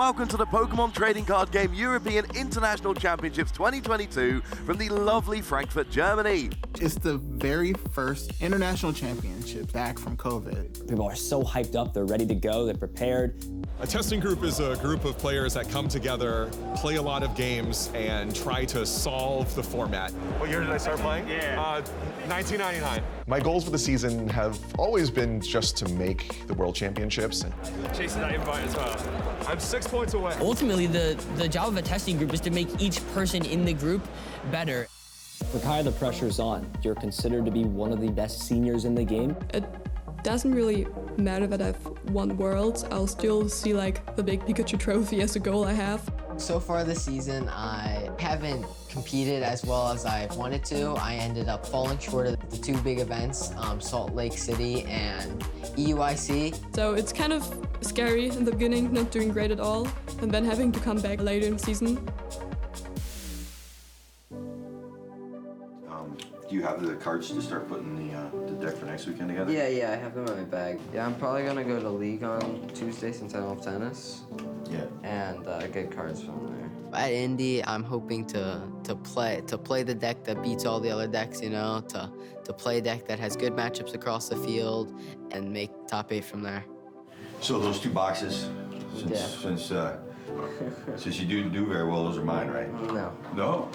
Welcome to the Pokemon Trading Card Game European International Championships 2022 from the lovely Frankfurt, Germany. It's the very first international championship back from COVID. People are so hyped up, they're ready to go, they're prepared. A testing group is a group of players that come together, play a lot of games, and try to solve the format. What year did I start playing? 1999. My goals for the season have always been just to make the World Championships. Chasing that invite as well. I'm 6 points away. Ultimately, the job of a testing group is to make each person in the group better. Look how the pressure's on. You're considered to be one of the best seniors in the game. It doesn't really matter that I've won Worlds. I'll still see like the big Pikachu trophy as a goal I have. So far this season, I haven't competed as well as I wanted to. I ended up falling short of the two big events, Salt Lake City and EUIC. So it's kind of scary in the beginning, not doing great at all, and then having to come back later in the season. Do you have the cards to start putting the deck for next weekend together? Yeah, I have them in my bag. Yeah, I'm probably gonna go to League on Tuesday since I don't have tennis. Yeah. And get cards from there. At Indy, I'm hoping to play the deck that beats all the other decks, you know, to play a deck that has good matchups across the field and make top 8 from there. So those two boxes, since you do very well, those are mine, right? No. No?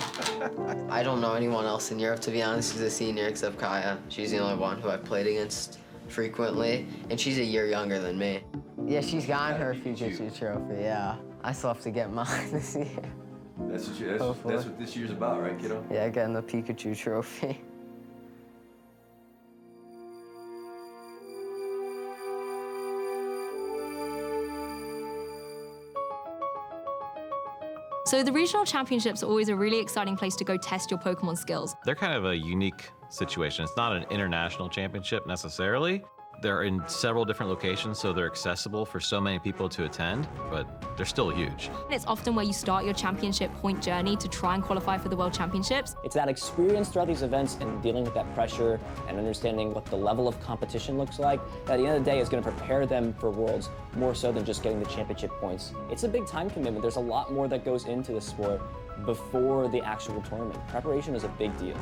I don't know anyone else in Europe, to be honest, who's a senior except Kaya. She's the only one who I've played against frequently, and she's a year younger than me. Yeah, she's gotten her Pikachu trophy, yeah. I still have to get mine this year. That's what this year's about, right, kiddo? Yeah, getting the Pikachu trophy. So the regional championships are always a really exciting place to go test your Pokemon skills. They're kind of a unique situation. It's not an international championship necessarily. They're in several different locations, so they're accessible for so many people to attend, but they're still huge. It's often where you start your championship point journey to try and qualify for the World Championships. It's that experience throughout these events and dealing with that pressure and understanding what the level of competition looks like, that at the end of the day is going to prepare them for Worlds more so than just getting the championship points. It's a big time commitment. There's a lot more that goes into the sport before the actual tournament. Preparation is a big deal.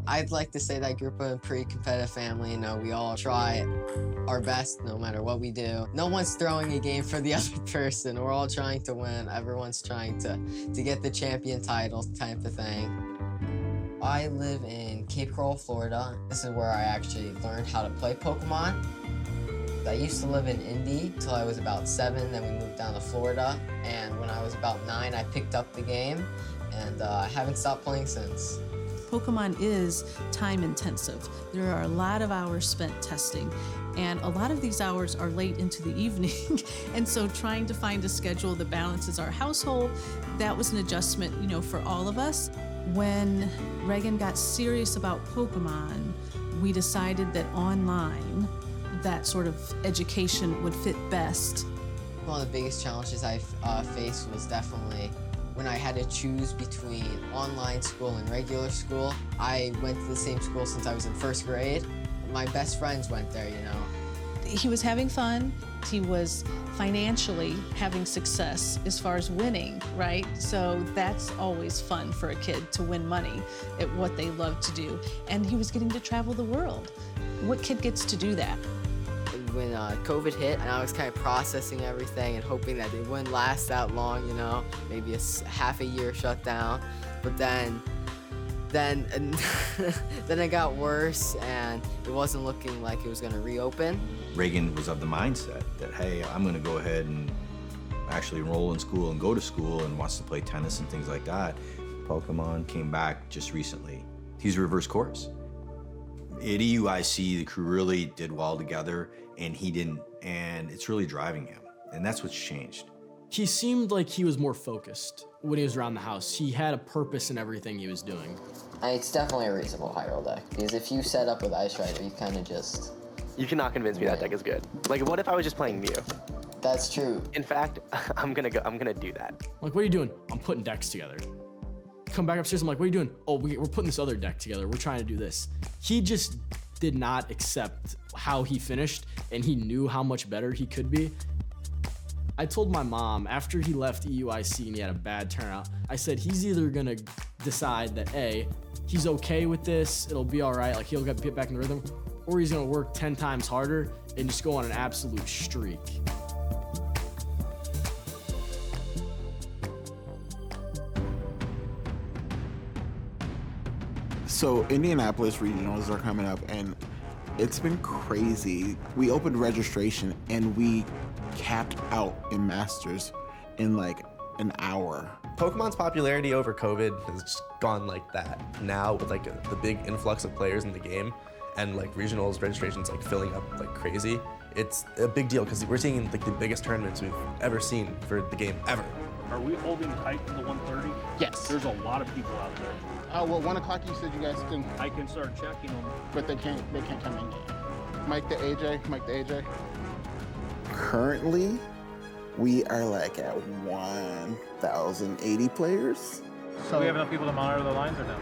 I'd like to say that group of a pretty competitive family. You know, we all try our best no matter what we do. No one's throwing a game for the other person. We're all trying to win. Everyone's trying to get the champion title type of thing. I live in Cape Coral, Florida. This is where I actually learned how to play Pokemon. I used to live in Indy until I was about 7, then we moved down to Florida. And when I was about 9, I picked up the game, and I haven't stopped playing since. Pokemon is time intensive. There are a lot of hours spent testing, and a lot of these hours are late into the evening. And so trying to find a schedule that balances our household, that was an adjustment, you know, for all of us. When Regan got serious about Pokemon, we decided that online, that sort of education would fit best. One of the biggest challenges I faced was definitely when I had to choose between online school and regular school. I went to the same school since I was in 1st grade. My best friends went there, you know. He was having fun. He was financially having success as far as winning, right? So that's always fun for a kid to win money at what they love to do. And he was getting to travel the world. What kid gets to do that? When COVID hit, and I was kind of processing everything and hoping that it wouldn't last that long, you know, maybe half a year shutdown. But then it got worse, and it wasn't looking like it was going to reopen. Regan was of the mindset that, hey, I'm going to go ahead and actually enroll in school and go to school, and wants to play tennis and things like that. Pokemon came back just recently. He's reverse course. At EUIC, the crew really did well together, and he didn't, and it's really driving him, and that's what's changed. He seemed like he was more focused when he was around the house. He had a purpose in everything he was doing. It's definitely a reasonable high roll deck, because if you set up with Ice Rider, you kind of just... You cannot convince me that deck is good. Like, what if I was just playing Mew? That's true. In fact, I'm gonna do that. Like, what are you doing? I'm putting decks together. Come back upstairs, I'm like, what are you doing? Oh, we're putting this other deck together. We're trying to do this. He just did not accept how he finished, and he knew how much better he could be. I told my mom after he left EUIC and he had a bad turnout, I said he's either gonna decide that A, he's okay with this, it'll be all right, like he'll get back in the rhythm, or he's gonna work 10 times harder and just go on an absolute streak. So Indianapolis regionals are coming up, and it's been crazy. We opened registration and we capped out in Masters in like an hour. Pokemon's popularity over COVID has just gone like that. Now with like the big influx of players in the game and like regionals registrations like filling up like crazy, it's a big deal because we're seeing like the biggest tournaments we've ever seen for the game ever. Are we holding tight to the 130? Yes. There's a lot of people out there. Well, 1 o'clock you said you guys can. I can start checking them. But they can't come in. Mike the AJ. Currently, we are like at 1,080 players. So we have enough people to monitor the lines or no?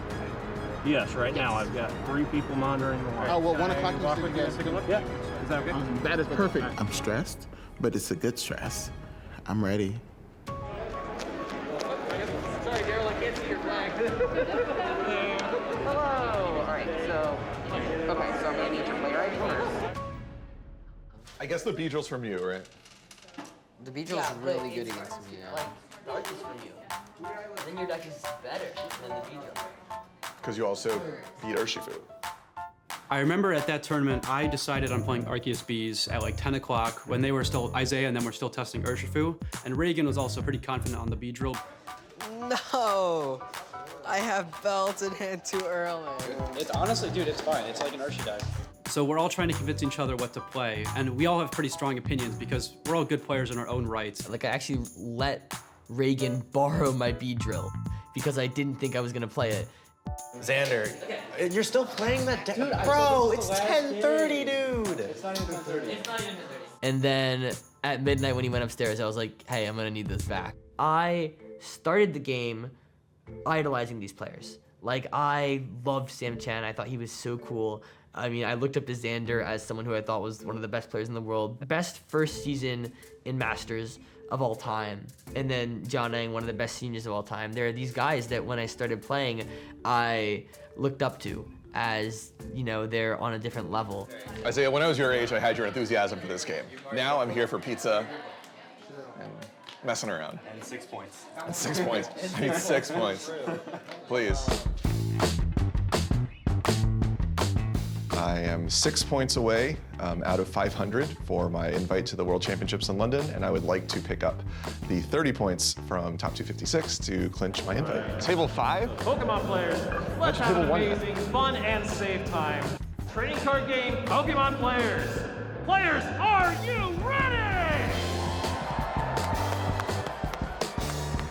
Yes, right now I've got 3 people monitoring the lines. 1 o'clock you said you guys can. Yeah. Is that okay? That is perfect. I'm stressed, but it's a good stress. I'm ready. Sorry, Daryl, I can't see your flag. Hello. All right, so I'm gonna need your player ID first. I guess the Beedrill's from you, right? The Beedrill's really good against me. Dark is from you. Then your deck is better than the Beedrill. Because you also beat Urshifu. I remember at that tournament, I decided on playing Arceus Bees at like 10 o'clock when they were still, Isaiah and them were still testing Urshifu, and Regan was also pretty confident on the Beedrill. No! I have belts in hand too early. It's honestly, dude, it's fine. It's like an Urshi deck. So we're all trying to convince each other what to play, and we all have pretty strong opinions because we're all good players in our own rights. Like I actually let Regan borrow my Beedrill because I didn't think I was gonna play it. Xander, you're still playing that deck? Bro, it's 10:30, dude! It's not even 10:30. It's not even 10:30. And then at midnight when he went upstairs, I was like, hey, I'm gonna need this back. I started the game idolizing these players. Like, I loved Sam Chen. I thought he was so cool. I mean, I looked up to Xander as someone who I thought was one of the best players in the world. Best first season in Masters of all time. And then John Ng, one of the best seniors of all time. There are these guys that when I started playing, I looked up to as, you know, they're on a different level. Isaiah, when I was your age, I had your enthusiasm for this game. Now I'm here for pizza and messing around. And 6 points. And 6 points. I need 6 points. Please. I am 6 points away out of 500 for my invite to the World Championships in London, and I would like to pick up the 30 points from top 256 to clinch my invite. Table 5? Pokemon players, let's have an amazing, fun, and safe time. Trading card game, Pokemon players. Players, are you ready?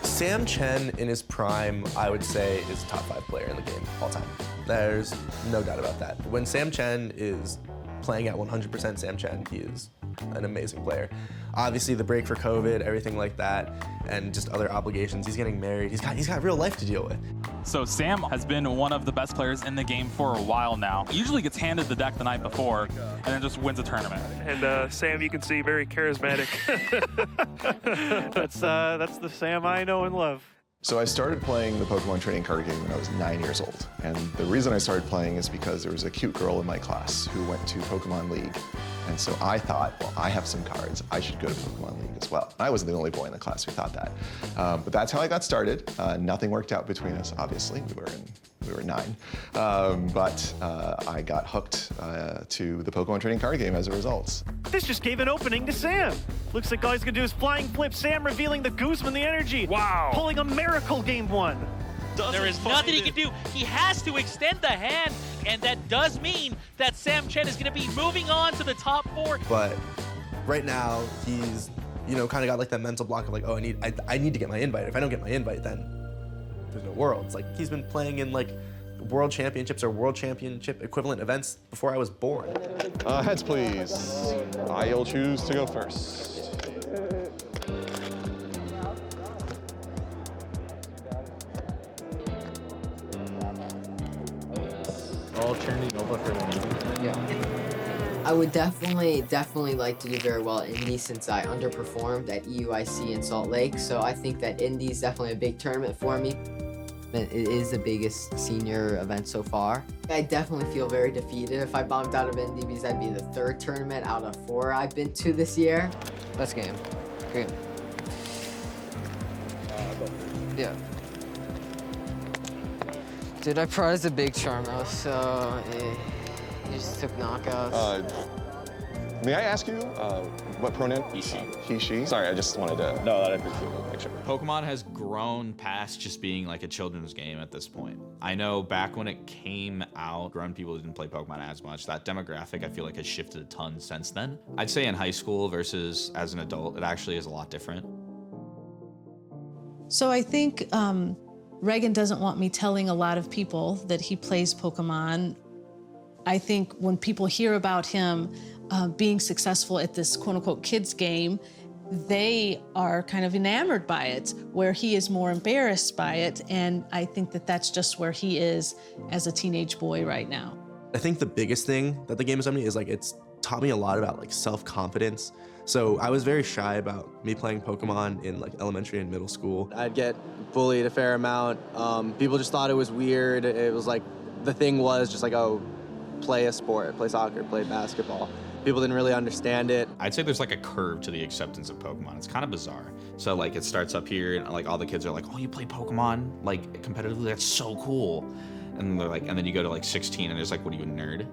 Sam Chen in his prime, I would say, is a top 5 player in the game all time. There's no doubt about that. When Sam Chen is playing at 100% Sam Chen, he is an amazing player. Obviously, the break for COVID, everything like that, and just other obligations. He's getting married. He's got real life to deal with. So Sam has been one of the best players in the game for a while now. He usually gets handed the deck the night before and then just wins a tournament. And Sam, you can see, very charismatic. That's the Sam I know and love. So I started playing the Pokemon trading card game when I was 9 years old. And the reason I started playing is because there was a cute girl in my class who went to Pokemon League. And so I thought, well, I have some cards. I should go to Pokemon League as well. I wasn't the only boy in the class who thought that. But that's how I got started. Nothing worked out between us, obviously. We were 9. But I got hooked to the Pokemon trading card game as a result. This just gave an opening to Sam. Looks like all he's gonna do is flying flip. Sam revealing the Guzman, the energy. Wow. Pulling a miracle game 1. There is nothing he can do. He has to extend the hand, and that does mean that Sam Chen is going to be moving on to the top 4. But right now, he's, you know, kind of got like that mental block of like, oh, I need to get my invite. If I don't get my invite, then there's no Worlds. Like, he's been playing in like World Championships or World Championship equivalent events before I was born. Heads, please. I'll choose to go first. All turning over. eligible for an Indy? Yeah. I would definitely like to do very well at Indy since I underperformed at EUIC in Salt Lake. So I think that Indy is definitely a big tournament for me. It is the biggest senior event so far. I definitely feel very defeated if I bombed out of Indy because that'd be the 3rd tournament out of 4 I've been to this year. Let's game. Great. Yeah. Dude, I prized a big Charmo, so you just took knockouts. May I ask you what pronoun? He, she. He, she? Sorry, I just wanted to. No, that'd be cool. Make sure. Pokemon has grown past just being like a children's game at this point. I know back when it came out, grown people didn't play Pokemon as much. That demographic, I feel like, has shifted a ton since then. I'd say in high school versus as an adult, it actually is a lot different. So I think Regan doesn't want me telling a lot of people that he plays Pokemon. I think when people hear about him being successful at this quote-unquote kids game, they are kind of enamored by it, where he is more embarrassed by it. And I think that that's just where he is as a teenage boy right now. I think the biggest thing that the game has done me is like it's taught me a lot about like self-confidence. So I was very shy about me playing Pokemon in like elementary and middle school. I'd get bullied a fair amount. People just thought it was weird. It was like, the thing was just like, oh, play a sport, play soccer, play basketball. People didn't really understand it. I'd say there's like a curve to the acceptance of Pokemon. It's kind of bizarre. So like it starts up here and like all the kids are like, oh, you play Pokemon like competitively? That's so cool. And they're like, and then you go to like 16 and it's like, what are you, a nerd?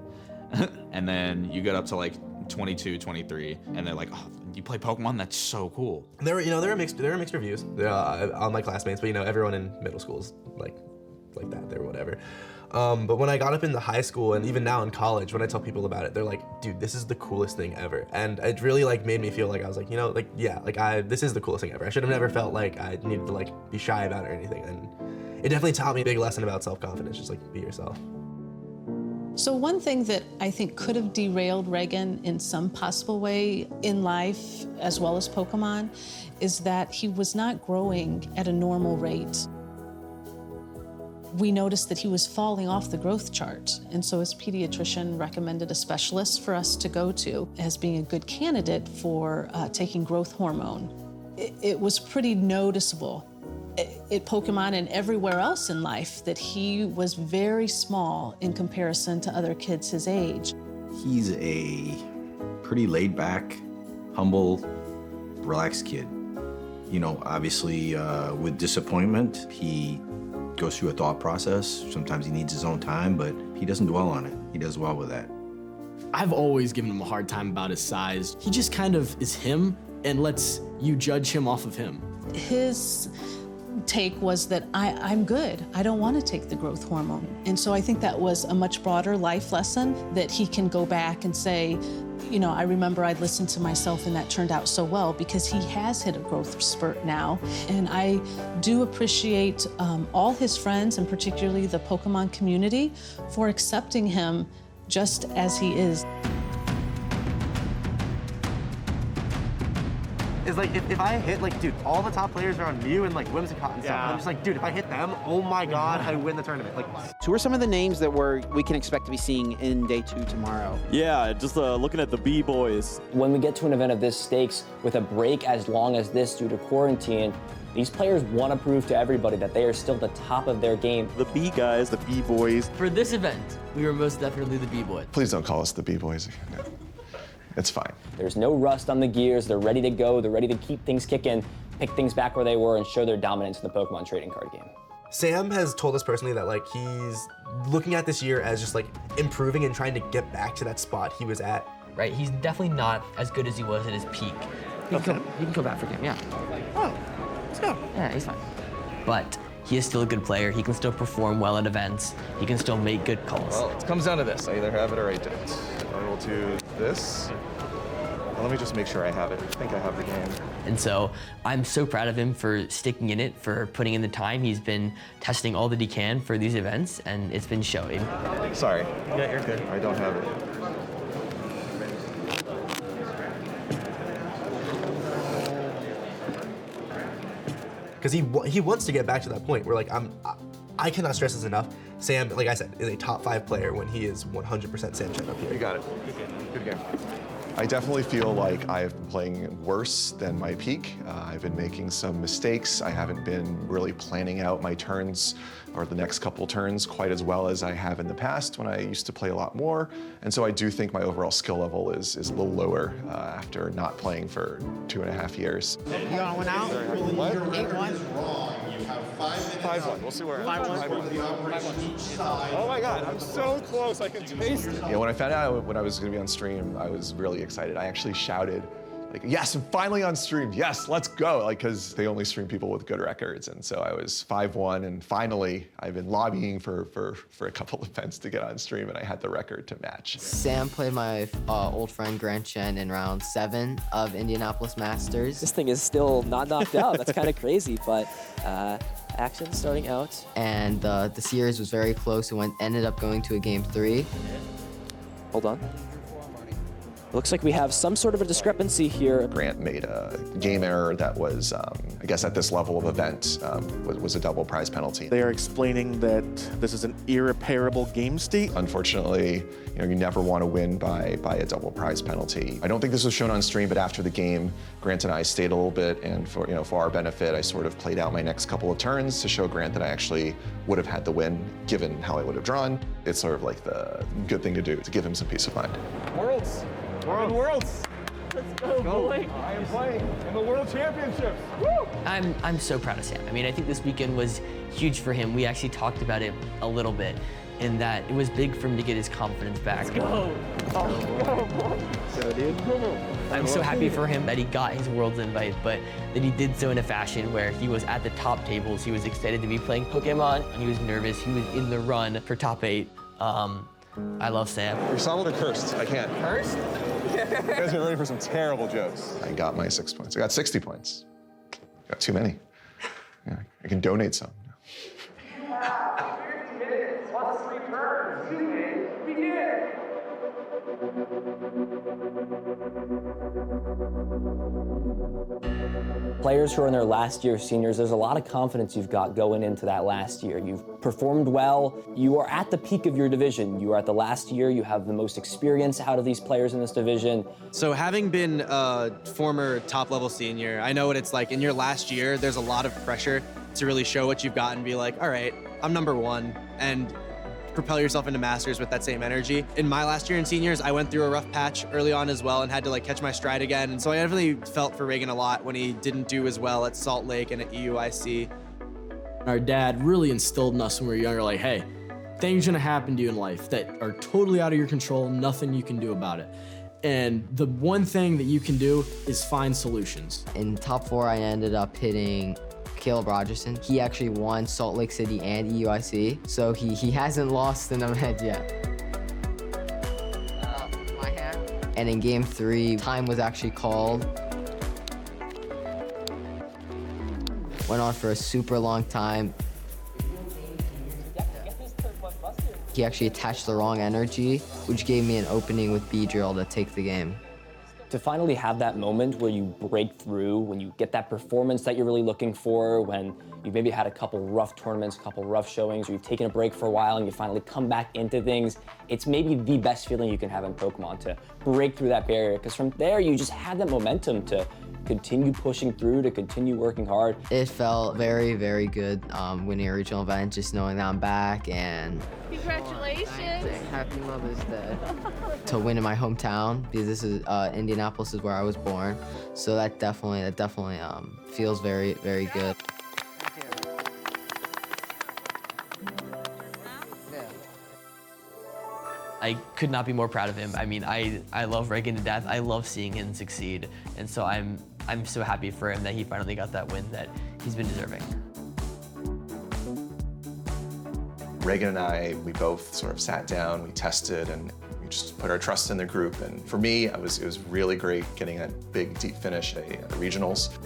And then you get up to like 22, 23, and they're like, oh, you play Pokemon? That's so cool. There were mixed reviews on my classmates, but everyone in middle schools like that, they were whatever. But when I got up into high school and even now in college, when I tell people about it, they're like, dude, this is the coolest thing ever. And it really like made me feel like I was like, this is the coolest thing ever. I should have never felt like I needed to like be shy about it or anything. And it definitely taught me a big lesson about self-confidence, just like be yourself. So one thing that I think could have derailed Regan in some possible way in life, as well as Pokemon, is that he was not growing at a normal rate. We noticed that he was falling off the growth chart, and so his pediatrician recommended a specialist for us to go to as being a good candidate for taking growth hormone. It was pretty noticeable at Pokemon and everywhere else in life that he was very small in comparison to other kids his age. He's a pretty laid back, humble, relaxed kid. You know, obviously with disappointment, he goes through a thought process. Sometimes he needs his own time, but he doesn't dwell on it. He does well with that. I've always given him a hard time about his size. He just kind of is him and lets you judge him off of him. His take was that I'm good. I don't want to take the growth hormone. And so I think that was a much broader life lesson that he can go back and say, you know, I remember I listened to myself and that turned out so well, because he has hit a growth spurt now. And I do appreciate all his friends, and particularly the Pokemon community, for accepting him just as he is. Is like, if I hit, like, dude, all the top players are on Mew and like Whimsicott and stuff. I'm just like, dude, if I hit them, oh my God, I win the tournament. Like, So who are some of the names that we can expect to be seeing in day 2 tomorrow? Yeah, just looking at the B-boys. When we get to an event of this stakes with a break as long as this due to quarantine, these players want to prove to everybody that they are still the top of their game. The B guys, the B-boys. For this event, we were most definitely the B-boys. Please don't call us the B-boys. No. It's fine. There's no rust on the gears. They're ready to go. They're ready to keep things kicking, pick things back where they were, and show their dominance in the Pokemon trading card game. Sam has told us personally that like he's looking at this year as just like improving and trying to get back to that spot he was at. Right, he's definitely not as good as he was at his peak. He can come back for game, yeah. Oh, let's go. Yeah, he's fine. But he is still a good player. He can still perform well at events. He can still make good calls. Well, it comes down to this. I either have it or I don't. I will do this. Let me just make sure I have it. I think I have the game. And so I'm so proud of him for sticking in it, for putting in the time. He's been testing all that he can for these events, and it's been showing. Sorry. Yeah, you're good. I don't have it. Because he wants to get back to that point where like I cannot stress this enough. Sam, like I said, is a top 5 player when he is 100% Sam Chen up here. You got it. Good game. I definitely feel like I have been playing worse than my peak. I've been making some mistakes. I haven't been really planning out my turns or the next couple turns quite as well as I have in the past when I used to play a lot more. And so I do think my overall skill level is a little lower after not playing for 2.5 years. You got one out? What? 8-1. 5-1. We'll see where 5-1. Oh my God, I'm so close. I can taste it. Yeah, when I found out when I was going to be on stream, I was really excited. I actually shouted, like, yes, I'm finally on stream. Yes, let's go. Like, because they only stream people with good records. And so I was 5-1, and finally, I've been lobbying for a couple of events to get on stream, and I had the record to match. Sam played my old friend Grant Chen in round 7 of Indianapolis Masters. This thing is still not knocked out. That's kind of crazy, but action starting out. And the series was very close. It ended up going to a game 3. Hold on. Looks like we have some sort of a discrepancy here. Grant made a game error that was, I guess at this level of event, was a double prize penalty. They are explaining that this is an irreparable game state. Unfortunately, you never want to win by a double prize penalty. I don't think this was shown on stream, but after the game, Grant and I stayed a little bit, and for our benefit, I sort of played out my next couple of turns to show Grant that I actually would have had the win, given how I would have drawn. It's sort of like the good thing to do to give him some peace of mind. Worlds. We're in Worlds. Let's go, boy. I am playing in the World Championships. Woo! I'm so proud of Sam. I mean, I think this weekend was huge for him. We actually talked about it a little bit, in that it was big for him to get his confidence back. Let's go. Oh, boy. So, dude, I'm so happy for him that he got his Worlds invite, but that he did so in a fashion where he was at the top tables. He was excited to be playing Pokemon, and he was nervous. He was in the run for top 8. I love Sam. You're solid or cursed? I can't. Cursed? You guys are ready for some terrible jokes. I got my 6 points. I got 60 points. Got too many. Yeah, I can donate some. 50 minutes plus 3 turns. Sigue, begin. Players who are in their last year seniors, there's a lot of confidence you've got going into that last year. You've performed well. You are at the peak of your division. You are at the last year. You have the most experience out of these players in this division. So having been a former top-level senior, I know what it's like. In your last year, there's a lot of pressure to really show what you've got and be like, all right, I'm number 1, and propel yourself into Masters with that same energy. In my last year in seniors, I went through a rough patch early on as well and had to catch my stride again. And so I definitely felt for Regan a lot when he didn't do as well at Salt Lake and at EUIC. Our dad really instilled in us when we were younger, like, hey, things are gonna happen to you in life that are totally out of your control, nothing you can do about it. And the one thing that you can do is find solutions. In top 4, I ended up hitting Caleb Rogerson. He actually won Salt Lake City and EUIC, so he hasn't lost in the med yet. My hand. And in game 3, time was actually called. Went on for a super long time. He actually attached the wrong energy, which gave me an opening with B-Drill to take the game. To finally have that moment where you break through, when you get that performance that you're really looking for, when you've maybe had a couple rough tournaments, a couple rough showings, or you've taken a break for a while and you finally come back into things, it's maybe the best feeling you can have in Pokemon, to break through that barrier, because from there you just have that momentum to continue pushing through, to continue working hard. It felt very, very good winning a regional event, just knowing that I'm back, and congratulations. Happy Mother's Day. To win in my hometown, because this is Indianapolis is where I was born, so that definitely feels very, very good. I could not be more proud of him. I mean, I love Regan to death. I love seeing him succeed, and so I'm so happy for him that he finally got that win that he's been deserving. Regan and I, we both sort of sat down, we tested, and we just put our trust in the group. And for me, it was really great getting a big, deep finish at regionals.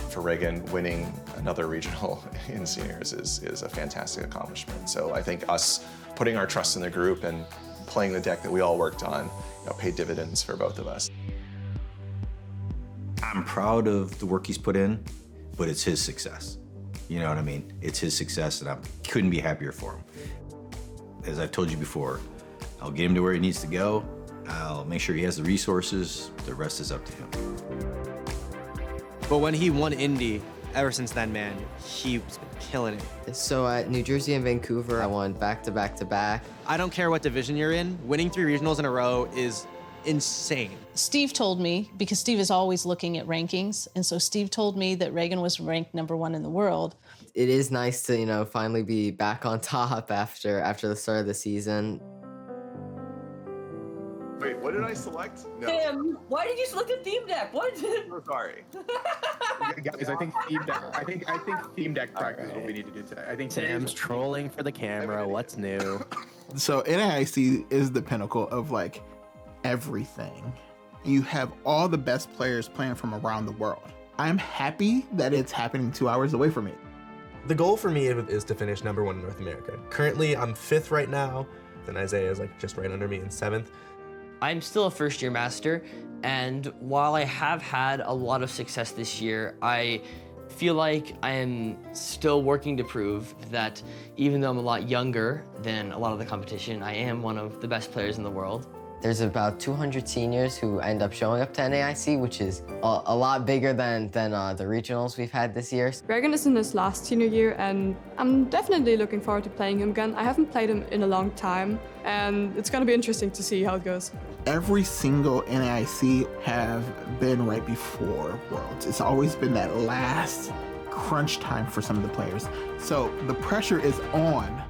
For Regan, winning another regional in seniors is a fantastic accomplishment. So I think us putting our trust in the group and playing the deck that we all worked on, paid dividends for both of us. I'm proud of the work he's put in, but it's his success. You know what I mean? It's his success, and I couldn't be happier for him. As I've told you before, I'll get him to where he needs to go. I'll make sure he has the resources. The rest is up to him. But when he won Indy, ever since then, man, he's been killing it. So at New Jersey and Vancouver, I won back-to-back-to-back. I don't care what division you're in, winning 3 regionals in a row is insane. Steve told me, because Steve is always looking at rankings, and so Steve told me that Regan was ranked #1 in the world. It is nice to, you know, finally be back on top after the start of the season. Wait, what did I select? No. Tim, why did you select a theme deck? What? I'm sorry. Guys, I think theme deck. I think theme deck practice is what we need to do today. I think Sam's trolling for the camera. What's new? So NAIC is the pinnacle of like everything. You have all the best players playing from around the world. I'm happy that it's happening 2 hours away from me. The goal for me is to finish #1 in North America. Currently, I'm 5th right now. Then Isaiah is like just right under me in 7th. I'm still a first-year master, and while I have had a lot of success this year, I feel like I am still working to prove that even though I'm a lot younger than a lot of the competition, I am one of the best players in the world. There's about 200 seniors who end up showing up to NAIC, which is a lot bigger than the regionals we've had this year. Regan is in his last senior year, and I'm definitely looking forward to playing him again. I haven't played him in a long time, and it's gonna be interesting to see how it goes. Every single NAIC have been right before Worlds. It's always been that last crunch time for some of the players. So the pressure is on